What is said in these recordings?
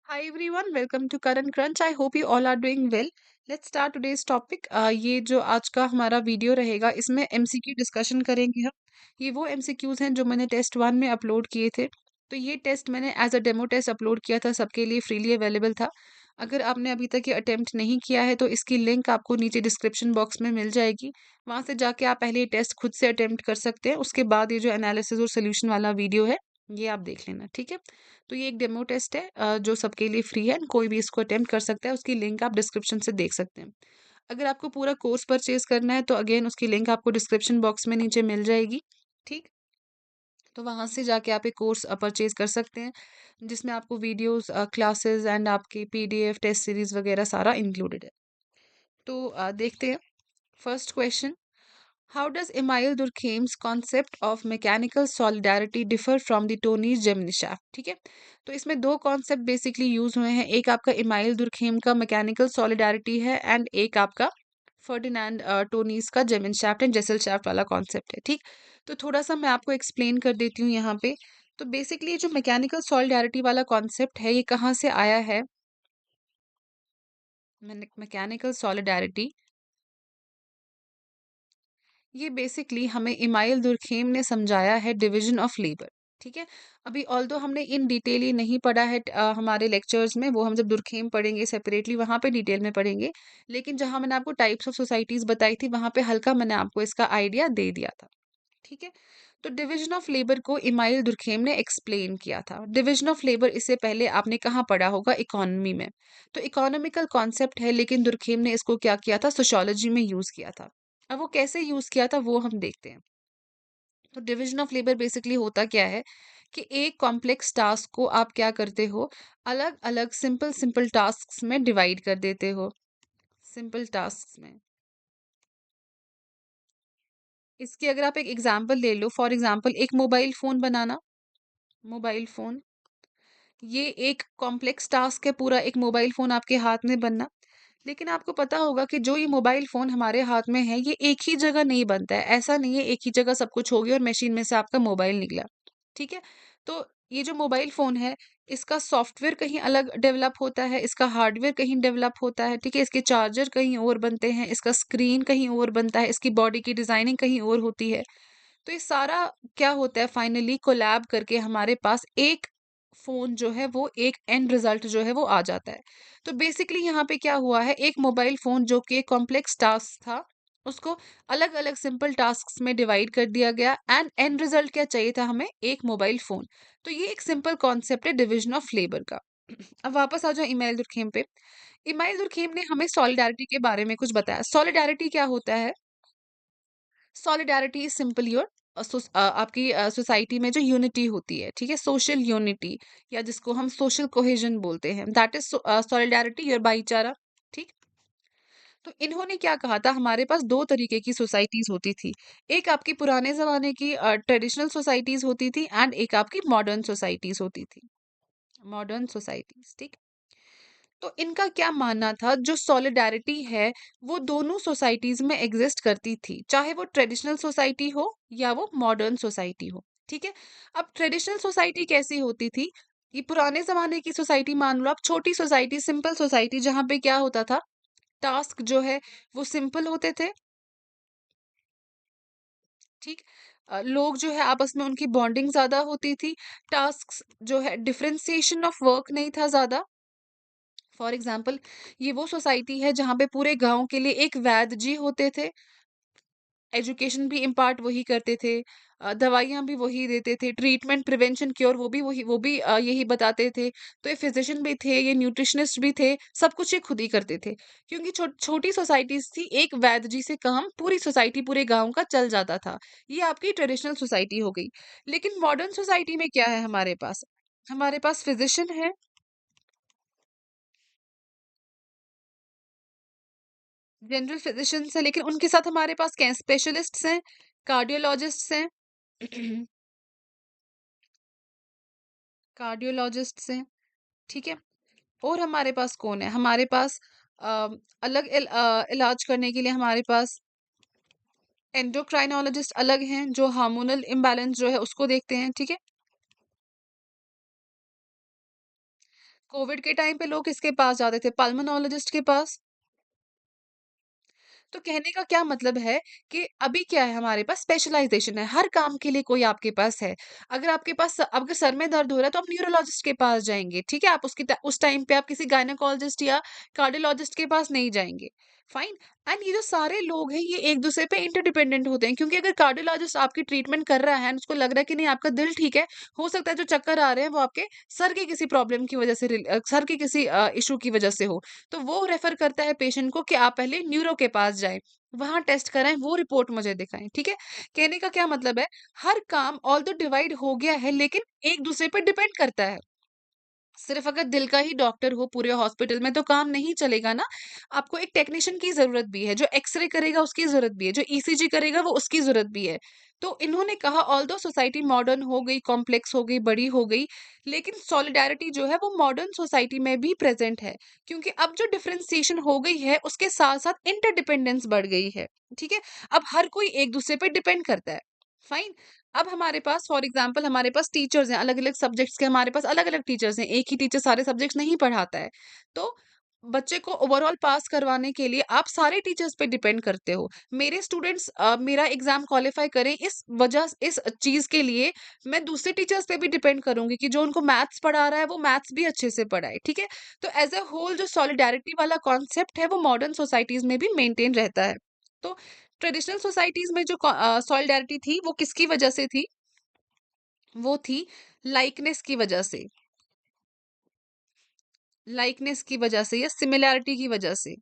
Hi everyone, welcome to Current Crunch. I hope you all are doing well. Let's start today's topic. ये जो आज का हमारा video रहेगा इसमें एमसीक्यू डिस्कशन करेंगे हम। ये वो एमसीक्यूज हैं जो मैंने टेस्ट 1 में अपलोड किए थे। तो ये टेस्ट मैंने as a demo test upload किया था, सबके लिए फ्रीली अवेलेबल था। अगर आपने अभी तक ये अटेम्प्ट नहीं किया है तो इसकी लिंक आपको नीचे डिस्क्रिप्शन बॉक्स में मिल जाएगी। वहां से जाके आप पहले ये टेस्ट खुद से अटेम्प्ट कर सकते हैं, उसके बाद ये जो एनालिसिस और सोल्यूशन वाला वीडियो है ये आप देख लेना, ठीक है। तो ये एक डेमो टेस्ट है जो सबके लिए फ्री है, कोई भी इसको अटेम्प्ट कर सकता है। उसकी लिंक आप डिस्क्रिप्शन से देख सकते हैं। अगर आपको पूरा कोर्स परचेज करना है तो अगेन उसकी लिंक आपको डिस्क्रिप्शन बॉक्स में नीचे मिल जाएगी, ठीक। तो वहां से जाके आप एक कोर्स परचेज कर सकते हैं जिसमें आपको वीडियोस, क्लासेस एंड आपके पीडीएफ, टेस्ट सीरीज वगैरह सारा इंक्लूडेड है। तो देखते हैं first question. How does Emile Durkheim's concept of mechanical solidarity differ from the Tony's Gemini shaft? ठीक है। तो इसमें दो कॉन्सेप्ट बेसिकली यूज हुए हैं। एक आपका इमाइल दुर्खेम का मैकेनिकल सॉलिडारिटी है एंड एक आपका फर्डिनेंड टोनीस का जेमिन शाफ्ट एंड जेसल शाफ्ट वाला कॉन्सेप्ट है, ठीक। तो थोड़ा सा मैं आपको एक्सप्लेन कर देती हूँ यहाँ पे। तो बेसिकली जो मैकेनिकल सॉलिडारिटी वाला कॉन्सेप्ट है ये कहाँ से आया है। मैकेनिकल सॉलिडारिटी ये बेसिकली हमें इमाइल दुर्खेम ने समझाया है डिवीजन ऑफ लेबर, ठीक है। अभी ऑल्दो हमने इन डिटेल ये नहीं पढ़ा है हमारे लेक्चर्स में, वो हम जब दुर्खेम पढ़ेंगे सेपरेटली वहां पे डिटेल में पढ़ेंगे। लेकिन जहां मैंने आपको टाइप्स ऑफ सोसाइटीज बताई थी वहां पे हल्का मैंने आपको इसका आइडिया दे दिया था, ठीक है। तो डिवीजन ऑफ लेबर को इमाइल दुर्खेम ने एक्सप्लेन किया था। डिवीजन ऑफ लेबर इससे पहले आपने कहाँ पढ़ा होगा, इकोनॉमी में। तो इकोनॉमिकल कॉन्सेप्ट है लेकिन दुर्खेम ने इसको क्या किया था, सोशियोलॉजी में यूज किया था। अब वो कैसे यूज किया था वो हम देखते हैं। तो डिवीजन ऑफ लेबर बेसिकली होता क्या है कि एक कॉम्प्लेक्स टास्क को आप क्या करते हो, अलग अलग सिंपल सिंपल टास्क में डिवाइड कर देते हो। सिंपल टास्क में इसकी अगर आप एक एग्जांपल ले लो, फॉर एग्जांपल एक मोबाइल फोन बनाना। मोबाइल फोन ये एक कॉम्प्लेक्स टास्क है, पूरा एक मोबाइल फोन आपके हाथ में बनना। लेकिन आपको पता होगा कि जो ये मोबाइल फोन हमारे हाथ में है ये एक ही जगह नहीं बनता है। ऐसा नहीं है एक ही जगह सब कुछ हो गया और मशीन में से आपका मोबाइल निकला, ठीक है। तो ये जो मोबाइल फोन है इसका सॉफ्टवेयर कहीं अलग डेवलप होता है, इसका हार्डवेयर कहीं डेवलप होता है, ठीक है। इसके चार्जर कहीं और बनते हैं, इसका स्क्रीन कहीं और बनता है, इसकी बॉडी की डिजाइनिंग कहीं और होती है। तो ये सारा क्या होता है, फाइनली कोलैब करके हमारे पास एक फोन जो है वो एक एंड रिजल्ट जो है वो आ जाता है। तो बेसिकली यहाँ पे क्या हुआ है, एक मोबाइल फोन जो कि कॉम्प्लेक्स टास्क था उसको अलग अलग सिंपल टास्क में डिवाइड कर दिया गया एंड एंड रिजल्ट क्या चाहिए था हमें, एक मोबाइल फोन। तो ये एक सिंपल कॉन्सेप्ट है डिवीजन ऑफ लेबर का। अब वापस आ जाओ इमाइल दुर्खेम पे। इमाइल दुर्खेम ने हमें सॉलिडारिटी के बारे में कुछ बताया। सॉलिडारिटी क्या होता है, सॉलिडारिटी इज सिंपल योर आपकी सोसाइटी में जो यूनिटी होती है, ठीक है, सोशल यूनिटी या जिसको हम सोशल कोहेजन बोलते हैं, दैट इज सॉलिडारिटी, योर भाईचारा, ठीक। तो इन्होंने क्या कहा था, हमारे पास दो तरीके की सोसाइटीज होती थी। एक आपकी पुराने जमाने की ट्रेडिशनल सोसाइटीज होती थी एंड एक आपकी मॉडर्न सोसाइटीज होती थी। मॉडर्न सोसाइटीज, ठीक। तो इनका क्या मानना था, जो सॉलिडारिटी है वो दोनों सोसाइटीज में एग्जिस्ट करती थी, चाहे वो ट्रेडिशनल सोसाइटी हो या वो मॉडर्न सोसाइटी हो, ठीक है। अब ट्रेडिशनल सोसाइटी कैसी होती थी, ये पुराने जमाने की सोसाइटी मान लो आप, छोटी सोसाइटी, सिंपल सोसाइटी, जहां पे क्या होता था, टास्क जो है वो सिंपल होते थे, ठीक। लोग जो है आपस में उनकी बॉन्डिंग ज्यादा होती थी। टास्क जो है, डिफरेंशिएशन ऑफ वर्क नहीं था ज्यादा। फॉर एग्जाम्पल ये वो सोसाइटी है जहाँ पे पूरे गांव के लिए एक वैद्य जी होते थे, एजुकेशन भी इम्पार्ट वही करते थे, दवाइयाँ भी वही देते थे, ट्रीटमेंट, प्रिवेंशन, क्योर वो भी वही, वो भी यही बताते थे। तो ये फिजिशियन भी थे, ये न्यूट्रिशनिस्ट भी थे, सब कुछ ये खुद ही करते थे। क्योंकि छोटी सोसाइटीज थी, एक वैद्य जी से काम पूरी सोसाइटी, पूरे गांव का चल जाता था। ये आपकी ट्रेडिशनल सोसाइटी हो गई। लेकिन मॉडर्न सोसाइटी में क्या है हमारे पास, हमारे पास फिजिशियन है, जनरल फिजिशियंस हैं, लेकिन उनके साथ हमारे पास क्या है, स्पेशलिस्ट्स हैं, कार्डियोलॉजिस्ट्स हैं। कार्डियोलॉजिस्ट्स हैं, ठीक है। और हमारे पास कौन है, हमारे पास अ, अलग इलाज करने के लिए हमारे पास एंडोक्राइनोलॉजिस्ट अलग हैं, जो हार्मोनल इम्बैलेंस जो है उसको देखते हैं, ठीक है। कोविड के टाइम पे लोग किसके पास जाते थे? पल्मोनोलॉजिस्ट के पास। तो कहने का क्या मतलब है कि अभी क्या है हमारे पास स्पेशलाइजेशन है, हर काम के लिए कोई आपके पास है। अगर आपके पास अगर सर में दर्द हो रहा है तो आप न्यूरोलॉजिस्ट के पास जाएँगे, ठीक है? आप उस टाइम पे आप किसी गायनेकोलॉजिस्ट या कार्डियोलॉजिस्ट के पास नहीं जाएँगे, फाइन। एंड ये जो सारे लोग हैं ये एक-दूसरे पे इंटरडिपेंडेंट होते हैं, क्योंकि अगर कार्डियोलॉजिस्ट आपकी ट्रीटमेंट कर रहा है एंड उसको लग रहा है कि नहीं आपका दिल ठीक है, हो सकता है जो चक्कर आ रहे हैं वो आपके सर के किसी प्रॉब्लम की वजह से सर के किसी इश्यू की वजह से हो। तो वो रेफर करता है पेशेंट को कि आप पहले न्यूरो के पास जाएँ, वहाँ टेस्ट कराएँ, वो रिपोर्ट मुझे दिखाएँ, ठीक है? कहने का क्या मतलब है, हर काम ऑल्दो डिवाइड हो गया है लेकिन एक-दूसरे पे डिपेंड करता है। सिर्फ अगर दिल का ही डॉक्टर हो पूरे हॉस्पिटल में तो काम नहीं चलेगा ना। आपको एक टेक्नीशियन की ज़रूरत भी है, जो एक्स-रे करेगा उसकी ज़रूरत भी है, जो ईसीजी करेगा वो उसकी ज़रूरत भी है। तो इन्होंने कहा ऑल्दो सोसाइटी मॉडर्न हो गई, कॉम्प्लेक्स हो गई, बड़ी हो गई, लेकिन सॉलिडैरिटी जो है वो मॉडर्न सोसाइटी में भी प्रेज़ेंट है। क्योंकि अब जो डिफरेंशिएशन हो गई है उसके साथ-साथ इंटरडिपेंडेंस बढ़ गई है, ठीक है? अब हर कोई एक-दूसरे पे डिपेंड करता है, फाइन। अब हमारे पास फॉर एग्जाम्पल हमारे पास टीचर्स हैं, अलग-अलग सब्जेक्ट्स के हमारे पास अलग-अलग टीचर्स हैं, एक ही टीचर सारे सब्जेक्ट्स नहीं पढ़ाता है। तो बच्चे को ओवरऑल पास करवाने के लिए आप सारे टीचर्स पे डिपेंड करते हो। मेरे स्टूडेंट्स मेरा एग्ज़ाम क्वालीफाई करें इस चीज़ के लिए मैं दूसरे टीचर्स पे भी डिपेंड करूँगी कि जो उनको मैथ्स पढ़ा रहा है वो मैथ्स भी अच्छे से पढ़ाए, ठीक है? तो एज़ अ होल जो सॉलिडैरिटी वाला कॉन्सेप्ट है वो मॉडर्न सोसाइटीज़ में भी मेंटेन रहता है। तो ट्रेडिशनल सोसाइटीज़ में जो सॉलिडैरिटी थी वो किसकी वजह से थी? वो थी लाइकनेस की वजह से, लाइकनेस की वजह से या सिमिलैरिटी की वजह से।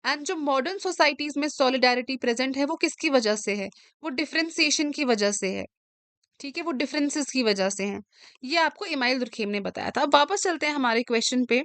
एंड जो मॉडर्न सोसाइटीज में सॉलिडैरिटी प्रेजेंट है वो किसकी वजह से है? वो डिफरेंशिएशन की वजह से है, ठीक है? वो डिफरेंसेस की वजह से हैं। ये आपको इमाइल दुर्खेम ने बताया था। अब वापस चलते हैं हमारे क्वेश्चन पे।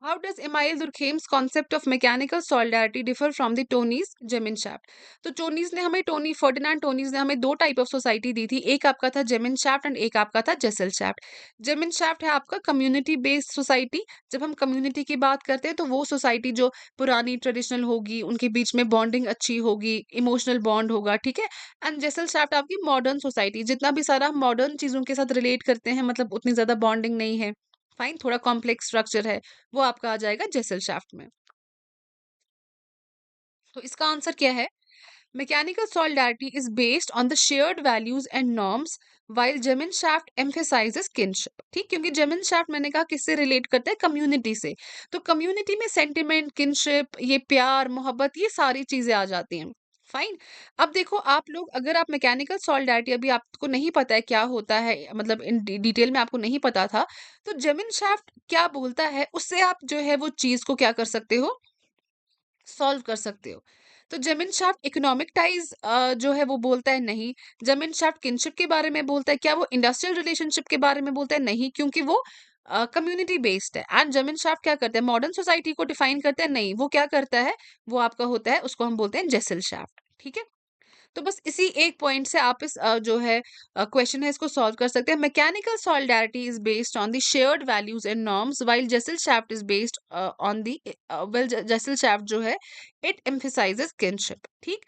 How does Emile Durkheim's concept of mechanical solidarity differ from the Tony's Gemeinschaft? तो टोनीज ने हमें टोनी फर्डिनांड टोनीज ने हमें दो टाइप ऑफ सोसाइटी दी थी, एक आपका था जेमिनशाफ्ट एंड एक आपका था जेसलशाफ्ट। जेमिनशाफ्ट है आपका कम्युनिटी बेस्ड सोसाइटी। जब हम कम्युनिटी की बात करते हैं तो वो सोसाइटी जो पुरानी ट्रेडिशनल होगी, उनके बीच में बॉन्डिंग अच्छी होगी, इमोशनल बॉन्ड होगा, ठीक है? एंड जेसलशाफ्ट आपकी मॉडर्न सोसाइटी, जितना भी सारा मॉडर्न चीजों के साथ रिलेट करते हैं, मतलब उतनी ज्यादा बॉन्डिंग नहीं है, फाइन, थोड़ा कॉम्प्लेक्स स्ट्रक्चर है, वो आपका आ जाएगा जेसल शाफ्ट में। तो इसका आंसर क्या है? Mechanical solidarity is based on the shared values and norms while gemeinschaft emphasizes kinship। ठीक, क्योंकि जेमिन शाफ्ट मैंने कहा किससे रिलेट करता है? कम्युनिटी से। तो कम्युनिटी में सेंटिमेंट, किनशिप, ये प्यार मोहब्बत, ये सारी चीजें आ जाती हैं, फाइन। अब देखो आप लोग, अगर आप मैकेनिकल सॉलिडैरिटी अभी आपको नहीं पता है क्या होता है, मतलब इन डिटेल में आपको नहीं पता था, तो जेमिन शाफ्ट क्या बोलता है उससे आप जो है वो चीज को क्या कर सकते हो, सॉल्व कर सकते हो। तो जेमिन शाफ्ट इकोनॉमिक टाइज जो है वो बोलता है? नहीं। जेमिन शाफ्ट किनशिप के बारे में बोलता है? क्या वो इंडस्ट्रियल रिलेशनशिप के बारे में बोलता है? नहीं, क्योंकि वो कम्युनिटी बेस्ड है। एंड जेमिन शाफ्ट क्या करता है? मॉडर्न सोसाइटी को डिफाइन करता है? नहीं, वो क्या करता है, वो आपका होता है, उसको हम बोलते हैं जेसल शाफ्ट, ठीक है? तो बस इसी एक पॉइंट से आप इस जो है क्वेश्चन है इसको सॉल्व कर सकते हैं। Mechanical solidarity is based on the shared values and norms while Gesellschaft is based on the well, Gesellschaft जो है इट एम्फसाइजेस किनशिप, ठीक।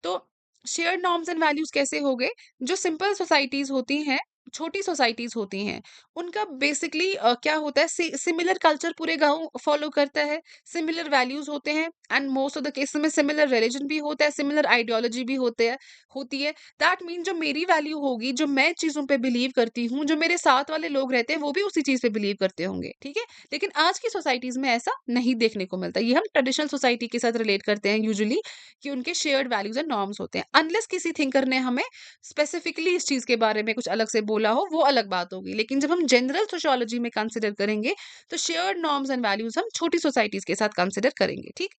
तो शेयर्ड नॉर्म्स एंड वैल्यूज कैसे हो गए? जो सिंपल सोसाइटीज होती हैं, छोटी सोसाइटीज होती हैं, उनका बेसिकली क्या होता है, सिमिलर कल्चर पूरे गांव फॉलो करता है, सिमिलर वैल्यूज होते हैं, and most of the case में सिमिलर रिलीजन भी होता है, सिमिलर आइडियोलॉजी भी होती है। दैट मीन जो मेरी वैल्यू होगी, जो मैं चीजों पे बिलीव करती हूँ, जो मेरे साथ वाले लोग रहते हैं वो भी उसी चीज पे बिलीव करते होंगे, ठीक है? लेकिन आज की सोसाइटीज में ऐसा नहीं देखने को मिलता। ये हम ट्रेडिशनल सोसाइटी के साथ रिलेट करते हैं यूजुअली, कि उनके शेयर्ड वैल्यूज एंड नॉर्म्स होते हैं, अनलेस किसी थिंकर ने हमें स्पेसिफिकली इस चीज के बारे में कुछ अलग से बोला हो, वो अलग बात होगी। लेकिन जब हम जनरल सोशियोलॉजी में कंसिडर करेंगे तो शेयर्ड नॉर्म्स एंड वैल्यूज हम छोटी सोसाइटीज के साथ कंसिडर करेंगे, ठीक।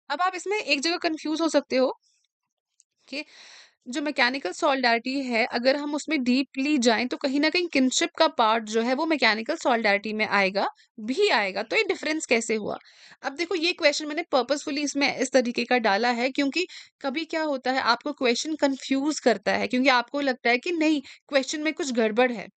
अब आप इसमें एक जगह कंफ्यूज हो सकते हो कि जो मैकेनिकल सॉलिडैरिटी है, अगर हम उसमें डीपली जाएं तो कहीं ना कहीं किनशिप का पार्ट जो है वो मैकेनिकल सॉलिडैरिटी में आएगा, भी आएगा। तो ये डिफरेंस कैसे हुआ? अब देखो, ये क्वेश्चन मैंने पर्पसफुली इसमें इस तरीके का डाला है क्योंकि कभी क्या होता है, आपको क्वेश्चन कंफ्यूज करता है क्योंकि आपको लगता है कि नहीं, क्वेश्चन में कुछ गड़बड़ है,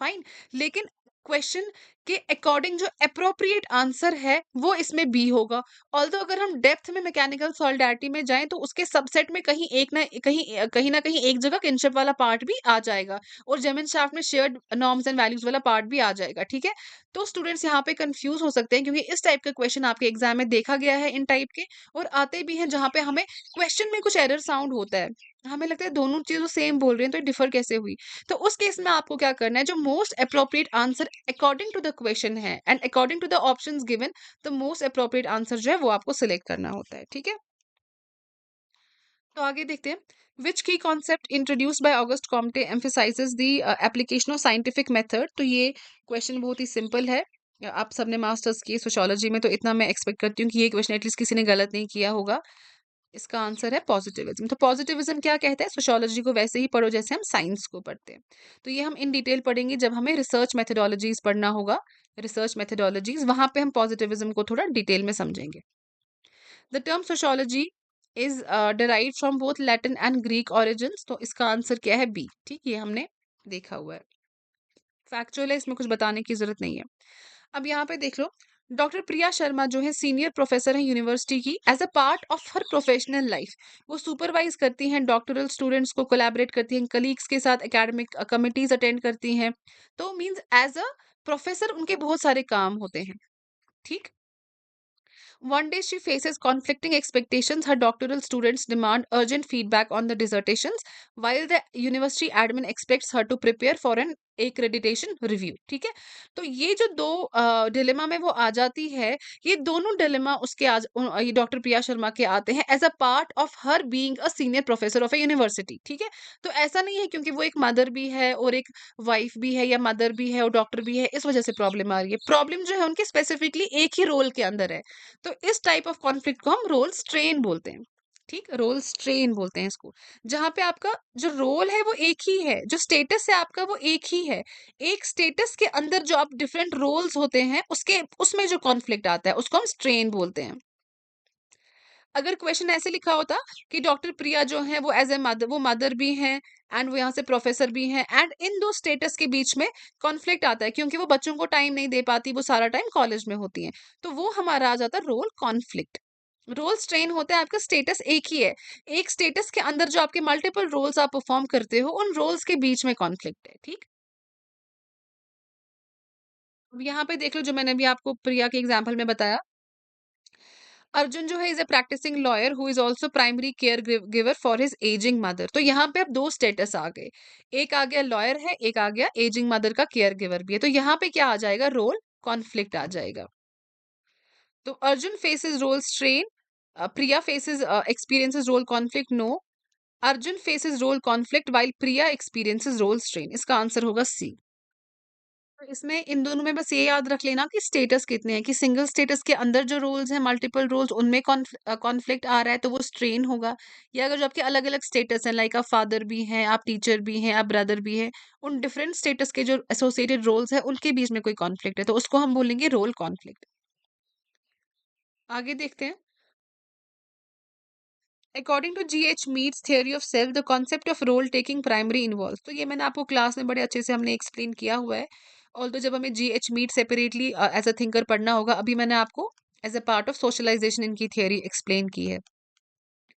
फाइन। लेकिन क्वेश्चन कि अकॉर्डिंग जो एप्रोप्रिएट आंसर है वो इसमें बी होगा। ऑल्दो अगर हम डेप्थ में मैकेनिकल सॉलिडैरिटी में जाएँ तो उसके सबसेट में कहीं न कहीं एक जगह किनशिप वाला पार्ट भी आ जाएगा और जेमिन्स-शाफ्ट में शेयर्ड नॉर्म्स एंड वैल्यूज़ वाला पार्ट भी आ जाएगा, ठीक है? तो स्टूडेंट्स यहाँ पे कन्फ्यूज़ हो सकते हैं क्योंकि इस टाइप का क्वेश्चन आपके एग्ज़ाम में देखा गया है इन टाइप के और आते भी हैं जहाँ पे हमें क्वेश्चन में कुछ एरर साउंड होता है। हमें लगता है दोनों चीज़ें सेम बोल रहे हैं तो ये डिफर कैसे हुई? तो उस केस में आपको क्या करना है, जो most appropriate answer according to the question है and according to the options given, the most appropriate answer जो है वो आपको सिलेक्ट करना होता है, ठीक है? तो आगे देखते हैं। विच की concept introduced by August Comte emphasises the application of scientific method. तो ये क्वेश्चन बहुत ही सिंपल है। आप सबने मास्टर्स किए सोशियोलॉजी में, तो इतना मैं एक्सपेक्ट करती हूँ कि ये क्वेश्चन एटलीस्ट किसी ने गलत नहीं किया होगा। इसका आंसर है पॉजिटिविज्म। तो पॉजिटिविज्म क्या कहता है? सोशियोलॉजी को वैसे ही पढ़ो जैसे हम साइंस को पढ़ते हैं। तो ये हम इन डिटेल पढ़ेंगे जब हमें रिसर्च मेथोडोलॉजीज पढ़ना होगा। रिसर्च मेथोडोलॉजीज वहां पे हम पॉजिटिविज्म को थोड़ा डिटेल में समझेंगे। The term sociology is derived from both Latin and Greek origins। तो इसका आंसर क्या है? बी। ठीक, ये हमने देखा हुआ है, फैक्चुअल है, इसमें कुछ बताने की जरूरत नहीं है। अब यहाँ पे देख लो, डॉक्टर प्रिया शर्मा जो है सीनियर प्रोफेसर है यूनिवर्सिटी की। As a part of her professional life वो सुपरवाइज करती हैं डॉक्टरल स्टूडेंट्स को, कोलैबोरेट करती हैं कलीग्स के साथ, एकेडमिक कमिटीज अटेंड करती हैं। तो मींस एज अ प्रोफेसर उनके बहुत सारे काम होते हैं, ठीक। One day she faces conflicting expectations. Her doctoral students demand urgent feedback on the dissertations, while the university admin expects her to prepare for an accreditation review। ठीक है, तो ये जो दो डिलेमा में वो आ जाती है, ये दोनों डिलेमा उसके ये डॉक्टर प्रिया शर्मा के आते हैं as a part of her being a senior professor of a university. ठीक है, तो ऐसा नहीं है क्योंकि वो एक मदर भी है और एक वाइफ भी है या मदर भी है और डॉक्टर भी है इस वजह से प्रॉब्लम आ रही है। प्रॉब्लम जो है उनके स्पेसिफिकली एक ही रोल के अंदर है। तो इस टाइप ऑफ कॉन्फ्लिक्ट को हम रोल स्ट्रेन बोलते हैं। ठीक, रोल स्ट्रेन बोलते हैं इसको, जहां पे आपका जो रोल है वो एक ही है, जो स्टेटस है आपका वो एक ही है। एक स्टेटस के अंदर जो आप डिफरेंट रोल्स होते हैं उसके उसमें जो कॉन्फ्लिक्ट आता है उसको हम स्ट्रेन बोलते हैं। अगर क्वेश्चन ऐसे लिखा होता कि डॉक्टर प्रिया जो है वो एज ए मदर, वो मदर भी हैं एंड वो यहाँ से प्रोफेसर भी हैं एंड इन दो स्टेटस के बीच में कॉन्फ्लिक्ट आता है क्योंकि वो बच्चों को टाइम नहीं दे पाती, वो सारा टाइम कॉलेज में होती हैं, तो वो हमारा आ जाता है रोल कॉन्फ्लिक्ट। रोल स्ट्रेन होता है आपका स्टेटस एक ही है, एक स्टेटस के अंदर जो आपके मल्टीपल रोल्स आप परफॉर्म करते हो उन रोल्स के बीच में कॉन्फ्लिक्ट है, ठीक। अब यहाँ पे देख लो जो मैंने अभी आपको प्रिया के एग्जाम्पल में बताया, अर्जुन जो है is a practising lawyer who is also primary care giver for his ageing mother. तो यहाँ पे अब दो स्टेटस आ गए, एक आ गया लॉयर है, एक आ गया एजिंग मदर का केयर गिवर भी है। तो यहाँ पे क्या आ जाएगा? रोल कॉन्फ्लिक्ट आ जाएगा। तो Arjun faces role strain, Priya faces experiences role conflict, no. Arjun faces role conflict while Priya experiences role strain. इसका आंसर होगा सी। तो इसमें इन दोनों में बस ये याद रख लेना कि स्टेटस कितने हैं, कि सिंगल स्टेटस के अंदर जो रोल्स हैं मल्टीपल रोल्स उनमें कॉन्फ्लिक्ट आ रहा है तो वो स्ट्रेन होगा, या अगर जो आपके अलग अलग स्टेटस हैं लाइक आप फादर भी हैं, आप टीचर भी हैं, आप ब्रदर भी हैं, उन डिफरेंट स्टेटस के जो एसोसिएटेड रोल्स हैं उनके बीच में कोई कॉन्फ्लिक्ट है तो उसको हम बोलेंगे रोल कॉन्फ्लिक्ट। आगे देखते हैं। According to GH Mead's theory of self the concept of role taking primary involve. तो ये मैंने आपको क्लास में बड़े अच्छे से हमने एक्सप्लेन किया हुआ है। ऑल्दो जब हमें GH Mead separately as a thinker पढ़ना होगा, अभी मैंने आपको as a part of socialisation इनकी थियरी एक्सप्लेन की है,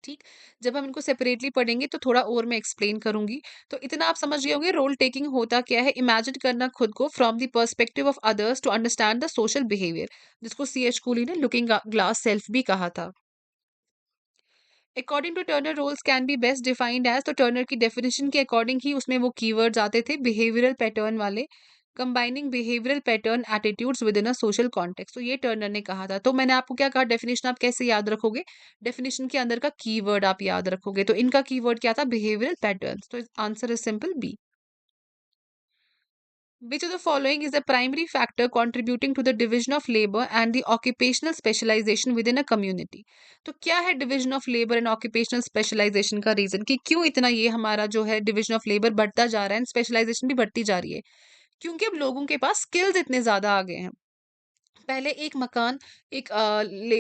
ठीक। जब हम इनको सेपरेटली पढ़ेंगे तो थोड़ा और मैं एक्सप्लेन करूंगी। तो इतना आप समझ गए होंगे रोल टेकिंग होता क्या है। इमेजिन करना खुद को from the perspective of others to understand the social behaviour, जिसको सीएच कूली ने लुकिंग ग्लास सेल्फ भी कहा था। According to Turner roles can be best defined as, तो टर्नर की डेफिनेशन के अकॉर्डिंग ही उसमें वो कीवर्ड्स आते थे बिहेवियरल पैटर्न वाले, combining behavioural pattern attitudes within a social context. तो ये टर्नर ने कहा था। तो मैंने आपको क्या कहा, डेफिनेशन आप कैसे याद रखोगे? डेफिनेशन के अंदर का कीवर्ड आप याद रखोगे। तो इनका कीवर्ड क्या था? Behavioural patterns. तो answer is simple B. Which of the following is a primary factor contributing to the division of labor and the occupational specialization within a community? तो क्या है division of labour and occupational specialisation का reason, कि क्यों इतना ये हमारा जो है डिवीजन ऑफ लेबर बढ़ता जा रहा है एंड स्पेशलाइजेशन भी बढ़ती जा रही है? क्योंकि अब लोगों के पास स्किल्स इतने ज्यादा आ गए हैं। पहले एक मकान, एक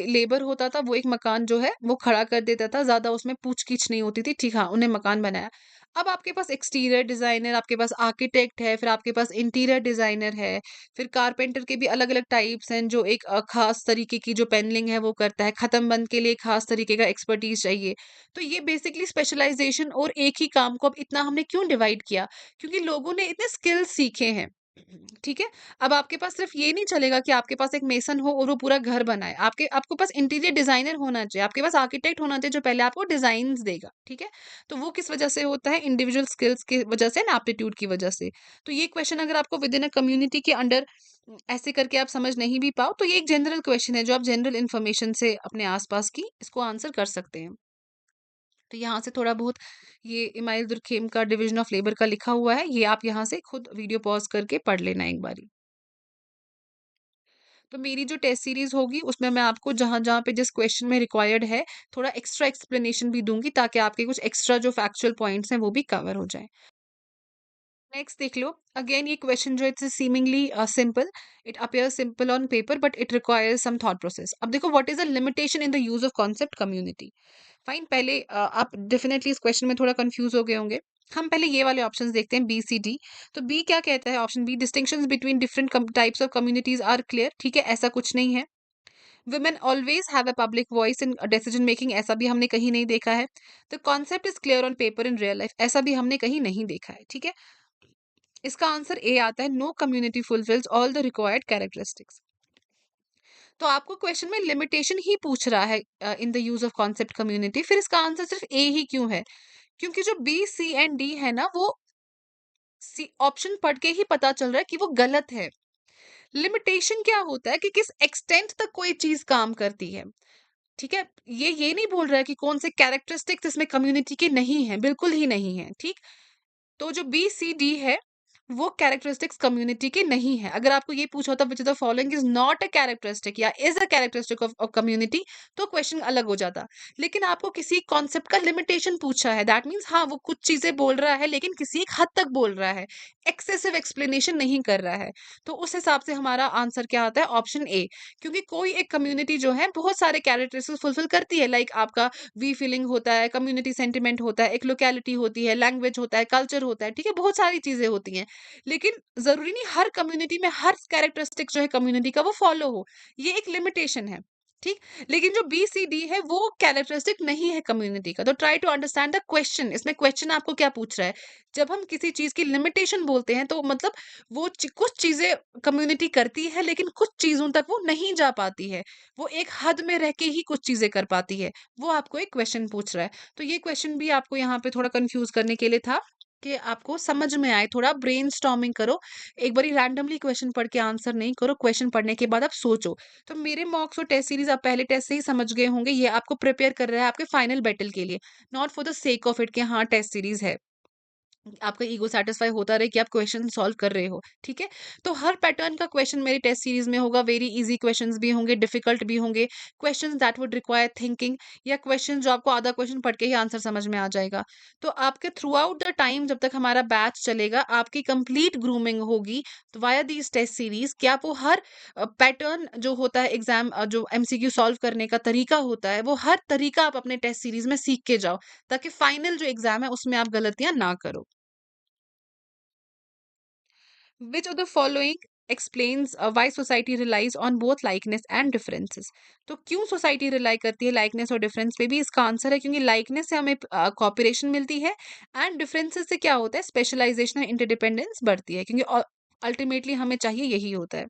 लेबर होता था, वो एक मकान जो है वो खड़ा कर देता था, ज्यादा उसमें पूछ गिछ नहीं होती थी, ठीक, हाँ उन्हें मकान बनाया। अब आपके पास एक्सटीरियर डिजाइनर, आपके पास आर्किटेक्ट है, फिर आपके पास इंटीरियर डिजाइनर है, फिर कारपेंटर के भी अलग अलग टाइप्स हैं, जो एक खास तरीके की जो पेनलिंग है वो करता है, खत्म बंद के लिए खास तरीके का एक्सपर्टीज चाहिए। तो ये बेसिकली स्पेशलाइजेशन, और एक ही काम को अब इतना हमने क्यों डिवाइड किया, क्योंकि लोगों ने इतने स्किल्स सीखे हैं। ठीक है। अब आपके पास सिर्फ ये नहीं चलेगा कि आपके पास एक मेसन हो और वो पूरा घर बनाए, आपके आपको पास इंटीरियर डिजाइनर होना चाहिए, आपके पास आर्किटेक्ट होना चाहिए जो पहले आपको डिजाइन देगा। ठीक है। तो वो किस वजह से होता है, इंडिविजुअल स्किल्स की वजह से ना, एप्टीट्यूड की वजह से। तो ये क्वेश्चन अगर आपको विद इन अ कम्युनिटी के अंडर ऐसे करके आप समझ नहीं भी पाओ, तो ये एक जनरल क्वेश्चन है जो आप जनरल इन्फॉर्मेशन से अपने आसपास की इसको आंसर कर सकते हैं। तो यहाँ से थोड़ा बहुत ये इमाइल दुर्खेम का डिवीजन ऑफ लेबर का लिखा हुआ है, ये आप यहाँ से खुद वीडियो पॉज करके पढ़ लेना एक बारी। तो मेरी जो टेस्ट सीरीज होगी उसमें मैं आपको जहाँ जहाँ पे जिस क्वेश्चन में रिक्वायर्ड है थोड़ा एक्स्ट्रा एक्सप्लेनेशन भी दूंगी, ताकि आपके कुछ एक्स्ट्रा जो फैक्चुअल पॉइंट्स हैं वो भी कवर हो जाए। नेक्स्ट देख लो, अगेन ये क्वेश्चन जो it's seemingly simple, it appear simple on paper but it requires some thought process. अब देखो, what is the limitation in the use of concept community. Fine, पहले आप डेफिनेटली इस क्वेश्चन में थोड़ा कंफ्यूज हो गए होंगे। हम पहले ये वाले ऑप्शंस देखते हैं, बी सी डी। तो बी क्या कहता है, option B, distinctions between different types of communities are clear. ठीक है, ऐसा कुछ नहीं है। Women always have a public voice in decision making, ऐसा भी हमने कहीं नहीं देखा है। The concept is clear on paper in real life, ऐसा भी हमने कहीं नहीं देखा है। ठीक है। इसका आंसर ए आता है, no community fulfils all the required characteristics. तो आपको क्वेश्चन में लिमिटेशन ही पूछ रहा है in the use of concept community, फिर इसका आंसर सिर्फ ए ही क्यों है? क्योंकि जो बी सी एंड डी है ना, वो सी ऑप्शन पढ़ के ही पता चल रहा है कि वो गलत है। लिमिटेशन क्या होता है कि किस एक्सटेंट तक कोई चीज काम करती है। ठीक है। ये नहीं बोल रहा है कि कौन से कैरेक्टरिस्टिक्स इसमें कम्युनिटी के नहीं है, बिल्कुल ही नहीं है। ठीक। तो जो बी सी डी है वो कैरेक्टरिस्टिक्स कम्युनिटी के नहीं है। अगर आपको ये पूछा होता which of the following is not a characteristic या is a characteristic of community, तो क्वेश्चन अलग हो जाता। लेकिन आपको किसी कॉन्सेप्ट का लिमिटेशन पूछा है, दैट मीन्स हाँ वो कुछ चीजें बोल रहा है लेकिन किसी एक हद तक बोल रहा है, एक्सेसिव एक्सप्लेनेशन नहीं कर रहा है। तो उस हिसाब से हमारा आंसर क्या आता है, ऑप्शन ए। क्योंकि कोई एक कम्युनिटी जो है बहुत सारे कैरेक्टरिस्टिक्स फुलफिल करती है, लाइक आपका वी फीलिंग होता है, कम्युनिटी सेंटिमेंट होता है, एक लोकेलिटी होती है, लैंग्वेज होता है, कल्चर होता है। ठीक है, बहुत सारी चीजें होती हैं। लेकिन जरूरी नहीं हर कम्युनिटी में हर कैरेक्टरिस्टिक जो है कम्युनिटी का वो फॉलो हो, ये एक लिमिटेशन है। ठीक। लेकिन जो बी सी डी है वो कैरेक्टरिस्टिक नहीं है कम्युनिटी का। तो try to understand the question, इसमें क्वेश्चन आपको क्या पूछ रहा है। जब हम किसी चीज की लिमिटेशन बोलते हैं तो मतलब वो कुछ चीजें कम्युनिटी करती है लेकिन कुछ चीजों तक वो नहीं जा पाती है, वो एक हद में रह के ही कुछ चीजें कर पाती है। वो आपको एक क्वेश्चन पूछ रहा है। तो ये क्वेश्चन भी आपको यहाँ पे थोड़ा कंफ्यूज करने के लिए था, कि आपको समझ में आए, थोड़ा ब्रेनस्टॉर्मिंग करो। एक बारी रैंडमली क्वेश्चन पढ़ के आंसर नहीं करो, क्वेश्चन पढ़ने के बाद आप सोचो। तो मेरे मॉक्स और टेस्ट सीरीज आप पहले टेस्ट से ही समझ गए होंगे, ये आपको प्रिपेयर कर रहा है आपके फाइनल बैटल के लिए, not for the sake of it कि हाँ टेस्ट सीरीज है, आपका ईगो सेटिस्फाई होता रहे कि आप क्वेश्चन सॉल्व कर रहे हो। ठीक है। तो हर पैटर्न का क्वेश्चन मेरी टेस्ट सीरीज में होगा, वेरी इजी क्वेश्चंस भी होंगे, डिफिकल्ट भी होंगे, questions that would require thinking, या क्वेश्चन जो आपको आधा क्वेश्चन पढ़ के ही आंसर समझ में आ जाएगा। तो आपके थ्रू आउट द टाइम जब तक हमारा बैच चलेगा, आपकी कंप्लीट ग्रूमिंग होगी तो वाया दीज टेस्ट सीरीज, कि आप वो हर पैटर्न जो होता है एग्जाम जो एमसीक्यू सॉल्व करने का तरीका होता है, वो हर तरीका आप अपने टेस्ट सीरीज में सीख के जाओ, ताकि फाइनल जो एग्जाम है उसमें आप गलतियां ना करो। Which of the following explains why society relies on both likeness and differences? तो क्यों सोसाइटी रिलाई करती है लाइकनेस और डिफरेंस पे भी, इसका आंसर है क्योंकि लाइकनेस से हमें कॉपरेशन मिलती है, एंड डिफरेंसेस से क्या होता है, स्पेशलाइजेशन और इंटरडिपेंडेंस बढ़ती है, क्योंकि अल्टीमेटली हमें चाहिए यही होता है।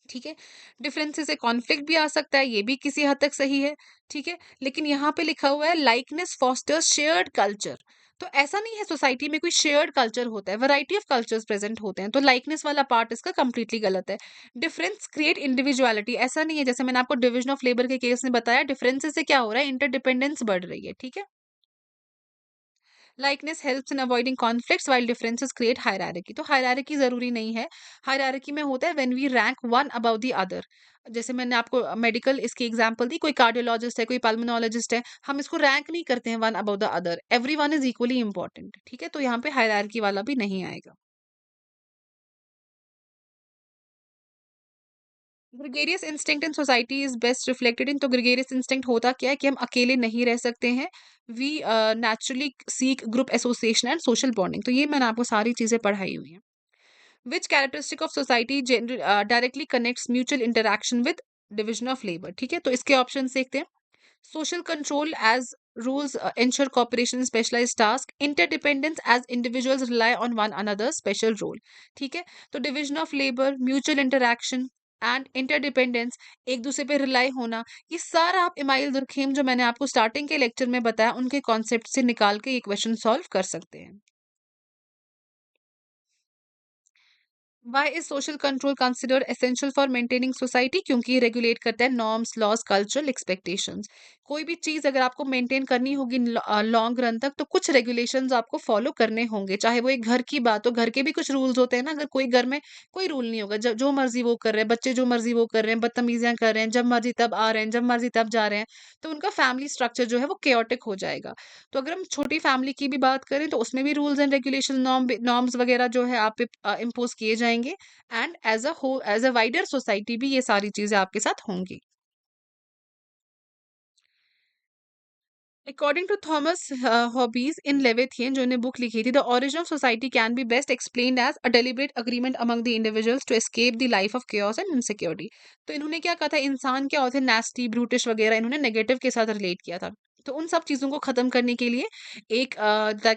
ठीक है। डिफरेंसेस से कॉन्फ्लिक्ट भी आ सकता है, ये भी किसी हद तक सही है। ठीक है। लेकिन यहाँ पे लिखा हुआ है लाइकनेस फॉस्टर्स शेयर्ड कल्चर। तो ऐसा नहीं है सोसाइटी में कोई शेयर्ड कल्चर होता है, वैरायटी ऑफ कल्चर्स प्रेजेंट होते हैं, तो लाइकनेस वाला पार्ट इसका कंप्लीटली गलत है। डिफरेंस क्रिएट इंडिविजुअलिटी, ऐसा नहीं है, जैसे मैंने आपको डिवीजन ऑफ लेबर के केस में बताया, डिफरेंसेस से क्या हो रहा है, इंटरडिपेंडेंस बढ़ रही है। ठीक है। Likeness helps in avoiding conflicts while differences create hierarchy. तो हायरार्की जरूरी नहीं है, हायरार्की में होता है when we rank one above the other. जैसे मैंने आपको मेडिकल इसकी एग्जांपल दी, कोई कार्डियोलॉजिस्ट है, कोई पल्मोनोलॉजिस्ट है, हम इसको रैंक नहीं करते हैं one above the other, everyone is equally important. ठीक है। तो यहाँ पे हायरार्की वाला भी नहीं आएगा। Gregarious instinct in society is best reflected in, तो ग्रेगेरियस इंस्टिंक्ट होता क्या है कि हम अकेले नहीं रह सकते हैं। We naturally seek group association and social bonding, तो ये मैंने आपको सारी चीजें पढ़ाई हुई हैं। Which characteristic of society directly connects mutual interaction with division of labour, ठीक है, तो इसके ऑप्शन देखते हैं। Social control as rules ensure cooperation in specialized task, interdependence as individuals rely on one another's special role, ठीक है, तो division of labour, mutual interaction and interdependence, एक दूसरे पे रिलाई होना, ये सारा आप इमाइल दुर्खेम जो मैंने आपको स्टार्टिंग के लेक्चर में बताया उनके कॉन्सेप्ट से निकाल के ये क्वेश्चन सॉल्व कर सकते हैं। Why is social control considered essential for maintaining society, क्योंकि ये रेगुलेट करता है नॉर्म्स, लॉज, कल्चरल एक्सपेक्टेशंस। कोई भी चीज अगर आपको मेंटेन करनी होगी लॉन्ग रन तक, तो कुछ रेगुलेशंस आपको फॉलो करने होंगे, चाहे वो एक घर की बात हो, घर के भी कुछ रूल्स होते हैं ना। अगर कोई घर में कोई रूल नहीं होगा, जो मर्जी वो कर रहे हैं, बच्चे जो मर्जी वो कर रहे हैं, बदतमीजियां कर रहे हैं, जब मर्जी तब आ रहे हैं, जब मर्जी तब जा रहे हैं, तो उनका फैमिली स्ट्रक्चर जो है वो केओटिक हो जाएगा। तो अगर हम छोटी फैमिली की भी बात करें, तो उसमें भी रूल्स एंड रेगुलेशन, नॉर्म्स वगैरह जो है आप पे इम्पोज किए जाएंगे, and as a whole, as a wider society भी ये सारी चीजें आपके साथ होंगी। According to Thomas Hobbes in Leviathan, जो इन्हें बुक लिखी थी, the origin of society can be best explained as a deliberate agreement among the individuals to escape the life of chaos and insecurity. तो इन्होंने क्या कहा था, इंसान क्या होते हैं, नेस्टी, ब्रूटिश वगैरह, इन्होंने नेगेटिव के साथ रिलेट किया था। तो उन सब चीजों को खत्म करने के लिए एक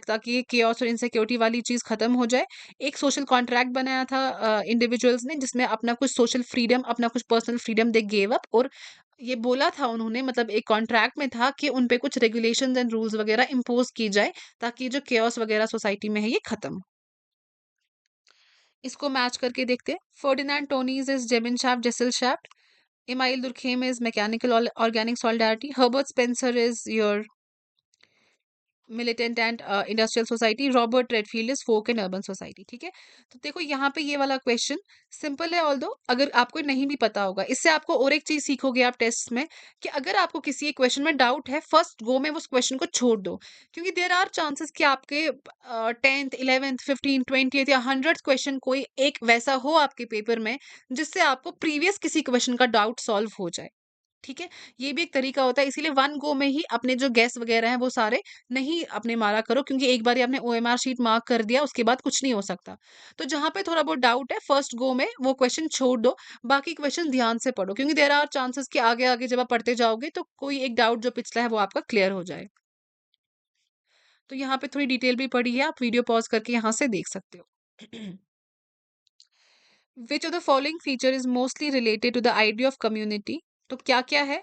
ताकि ये chaos और इनसिक्योरिटी वाली चीज खत्म हो जाए, एक सोशल कॉन्ट्रैक्ट बनाया था इंडिविजुअल्स ने, जिसमें अपना कुछ सोशल फ्रीडम, अपना कुछ personal freedom they gave up, और ये बोला था उन्होंने, मतलब एक कॉन्ट्रैक्ट में था कि उन पे कुछ रेगुलेशंस एंड रूल्स वगैरह इम्पोज की जाए, ताकि जो केओस वगैरह सोसाइटी में है ये खत्म हो। इसको मैच करके देखते हैं। Ferdinand Tonnies is Gemeinschaft, Gesellschaft. Emile Durkheim is mechanical organic solidarity. Herbert Spencer is your militant and industrial society. Robert Redfield is folk and urban society, ठीक है। तो देखो यहाँ पे ये वाला क्वेश्चन सिंपल है, ऑल्दो अगर आपको नहीं भी पता होगा, इससे आपको और एक चीज सीखोगे आप टेस्ट में, कि अगर आपको किसी एक क्वेश्चन में डाउट है, फर्स्ट गो में उस क्वेश्चन को छोड़ दो, क्योंकि देर आर चांसेस कि आपके 10th 11th 15th 20th या 100th क्वेश्चन कोई एक वैसा हो आपके पेपर में, जिससे आपको प्रीवियस किसी क्वेश्चन का डाउट सॉल्व हो जाए, ठीक है। ये भी एक तरीका होता है, इसीलिए वन गो में ही अपने जो गैस वगैरह हैं वो सारे नहीं अपने मारा करो, क्योंकि एक बार आपने ओएमआर शीट मार्क कर दिया, उसके बाद कुछ नहीं हो सकता। तो जहां पे थोड़ा बहुत डाउट है, फर्स्ट गो में वो क्वेश्चन छोड़ दो, बाकी क्वेश्चन ध्यान से पढ़ो, क्योंकि देर आर चांसेस कि आगे आगे जब आप पढ़ते जाओगे तो कोई एक डाउट जो पिछला है वो आपका क्लियर हो जाए। तो यहाँ पे थोड़ी डिटेल भी पड़ी है, आप वीडियो पॉज करके यहाँ से देख सकते हो। Which of the following feature is mostly related to the idea of community, तो क्या क्या है,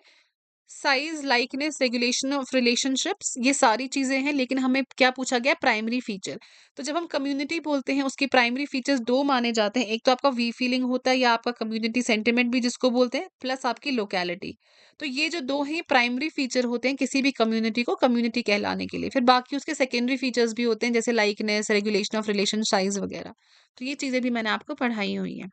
size, likeness, regulation of relationships, ये सारी चीजें हैं, लेकिन हमें क्या पूछा गया, प्राइमरी फीचर। तो जब हम कम्युनिटी बोलते हैं, उसके प्राइमरी फीचर्स दो माने जाते हैं, एक तो आपका वी फीलिंग होता है या आपका कम्युनिटी सेंटिमेंट भी जिसको बोलते हैं, प्लस आपकी लोकेलिटी। तो ये जो दो ही प्राइमरी फीचर होते हैं किसी भी कम्युनिटी को कम्युनिटी कहलाने के लिए, फिर बाकी उसके सेकेंडरी फीचर्स भी होते हैं, जैसे likeness, regulation of relation, size वगैरह। तो ये चीजें भी मैंने आपको पढ़ाई हुई हैं।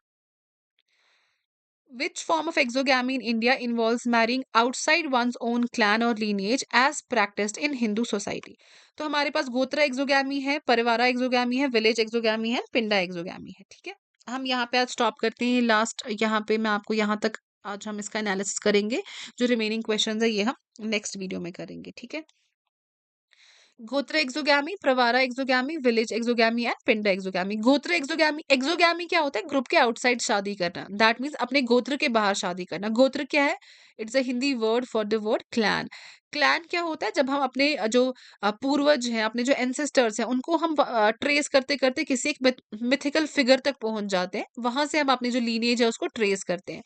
Which form of exogamy in India involves marrying outside one's own clan or lineage as practiced in Hindu society? तो हमारे पास गोत्र एक्सोगैमी है, परिवारा एक्सोगैमी है, विलेज एक्सोगैमी है, पिंडा एक्सोगैमी है, ठीक है। हम यहाँ पे आज स्टॉप करते हैं, लास्ट यहाँ पे मैं आपको यहाँ तक आज हम इसका एनालिसिस करेंगे, जो रिमेनिंग क्वेश्चंस है ये हम नेक्स्ट वीडियो में करेंगे, ठीक है। गोत्र exogamy, Pravara exogamy, village exogamy and पिंडा एक्सोगैमी। गोत्र एक्सोगैमी, एक्सोगैमी क्या होता है, ग्रुप के आउटसाइड शादी करना, दैट मीन्स अपने गोत्र के बाहर शादी करना। गोत्र क्या है, it's a Hindi word for the word clan. Clan क्या होता है, जब हम अपने जो पूर्वज हैं, अपने जो एंसेस्टर्स हैं, उनको हम ट्रेस करते करते किसी एक मिथिकल फिगर तक पहुंच जाते हैं, वहां से हम अपनी जो लीनिएज है उसको ट्रेस करते हैं।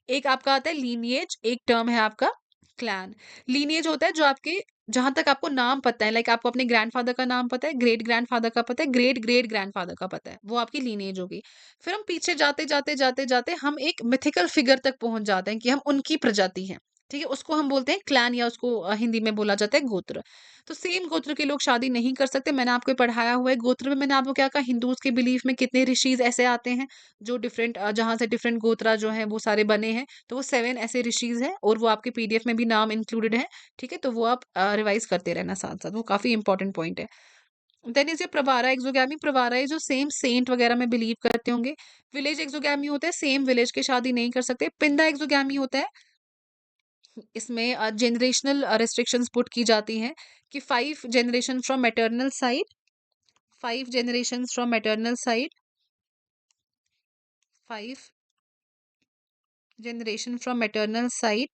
एक आपका आता है लीनिएज, एक टर्म है आपका क्लैन। लीनिएज होता है जो आपके, जहां तक आपको नाम पता है, लाइक आपको अपने ग्रैंडफादर का नाम पता है, ग्रेट ग्रैंडफादर का पता है, ग्रेट ग्रेट ग्रैंडफादर का पता है, वो आपकी लीनेज होगी। फिर हम पीछे जाते जाते जाते जाते हम एक मिथिकल फिगर तक पहुंच जाते हैं कि हम उनकी प्रजाति हैं, ठीक है। उसको हम बोलते हैं क्लैन, या उसको हिंदी में बोला जाता है गोत्र। तो सेम गोत्र के लोग शादी नहीं कर सकते, मैंने आपको पढ़ाया हुआ है। गोत्र में मैंने आपको क्या कहा, हिंदूज के बिलीफ में कितने ऋषिज ऐसे आते हैं जो डिफरेंट, जहां से डिफरेंट गोत्रा जो है वो सारे बने हैं, तो वो 7 ऐसे ऋषिज हैं, और वो आपके पीडीएफ में भी नाम इंक्लूडेड है, ठीक है। तो वो आप रिवाइज करते रहना साथ साथ, वो काफी इंपॉर्टेंट पॉइंट है। देन इज ये प्रवारा एक्सोगैमी। प्रवारा है जो सेम सेंट वगैरह में बिलीव करते होंगे। विलेज एक्सोगैमी होता है सेम विलेज के शादी नहीं कर सकते। पिंडा एक्सोगैमी होता है, इसमें जनरेशनल रेस्ट्रिक्शंस पुट की जाती हैं कि 5 generation from maternal side, 5 generation from maternal side, 5 generation from maternal side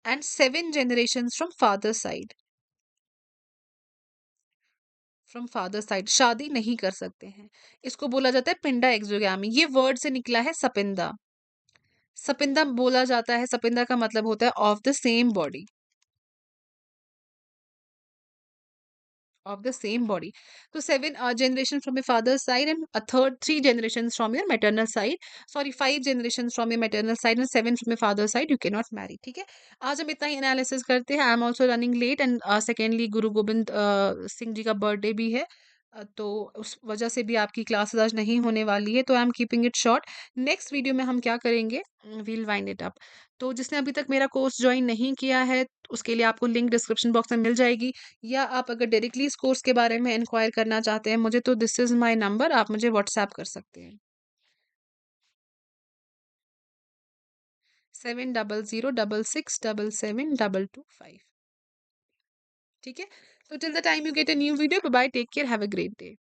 and 7 generation from father side, from father side शादी नहीं कर सकते हैं। इसको बोला जाता है पिंडा एक्सोगैमी। ये वर्ड से निकला है सपिंदा। सपिंदा बोला जाता है, सपिंदा का मतलब होता है of the same body, of the same body. So 7 generations from your father's side and a third 3 generations from your maternal side. Sorry, 5 generations from your maternal side and 7 from your father's side. You cannot marry. ठीक है, आज हम इतना ही analysis करते हैं। I am also running late and secondly Guru Gobind Singh ji का birthday भी है। तो उस वजह से भी आपकी क्लासेस आज नहीं होने वाली है, तो I am keeping it short. Next video में हम क्या करेंगे, वील वाइंड इट अप। तो जिसने अभी तक मेरा कोर्स ज्वाइन नहीं किया है, उसके लिए आपको लिंक डिस्क्रिप्शन बॉक्स में मिल जाएगी, या आप अगर डायरेक्टली इस कोर्स के बारे में इंक्वायर करना चाहते हैं मुझे, तो दिस इज माय नंबर, आप मुझे व्हाट्सएप कर सकते हैं। 7006777225। ठीक है, so till the time you get a new video, bye bye, take care, have a great day.